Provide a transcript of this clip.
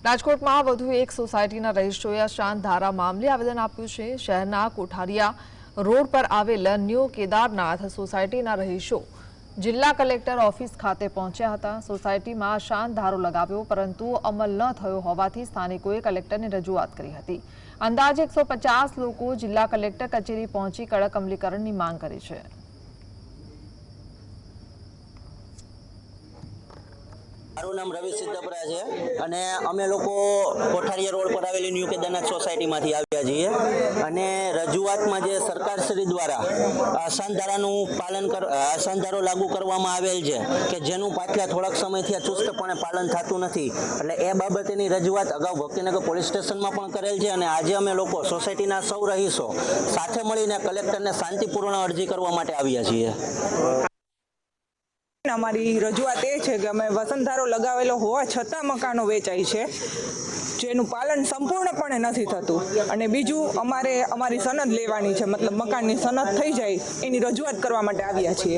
રાજકોટમાં વધુ એક સોસાયટીના રહીશોએ અશાંત ધારા મામલે આવેદન આપ્યું છે। શહેરના કોઠારિયા રોડ પર આવેલ ન્યૂ કેદારનાથ સોસાયટીના રહીશો જિલ્લા કલેક્ટર ઓફિસ ખાતે પહોંચ્યા હતા। સોસાયટીમાં અશાંત ધારો લગાવ્યો, પરંતુ અમલ ન થયો હોવાથી સ્થાનિકોએ કલેક્ટરને રજૂઆત કરી હતી। અંદાજે 150 લોકો જિલ્લા કલેક્ટર કચેરી પહોંચી કડક અમલીકરણની માંગ કરી છે। મારું નામ રવિ સિદ્ધપરા છે અને અમે લોકો કોઠારિયા રોડ પર આવેલી ન્યૂ કેદારનાથ સોસાયટીમાંથી આવ્યા છીએ અને રજૂઆતમાં જે સરકારશ્રી દ્વારા અશાંત ધારો લાગુ કરવામાં આવેલ છે કે જેનું પાછલા થોડાક સમયથી ચુસ્તપણે પાલન થતું નથી, એટલે એ બાબતેની રજૂઆત અગાઉ ભક્તિનગર પોલીસ સ્ટેશનમાં પણ કરેલ છે અને આજે અમે લોકો સોસાયટીના સૌ રહીશો સાથે મળીને કલેક્ટરને શાંતિપૂર્ણ અરજી કરવા માટે આવ્યા છીએ। અમારી રજૂઆત એ છે કે અમે વસંતધારો લગાવેલો હોવા છતાં મકાનો વેચાય છે, જેનું પાલન સંપૂર્ણપણે નથી થતું અને બીજું અમારી સનદ લેવાની છે, મતલબ મકાનની સનદ થઈ જાય એની રજૂઆત કરવા માટે આવ્યા છીએ।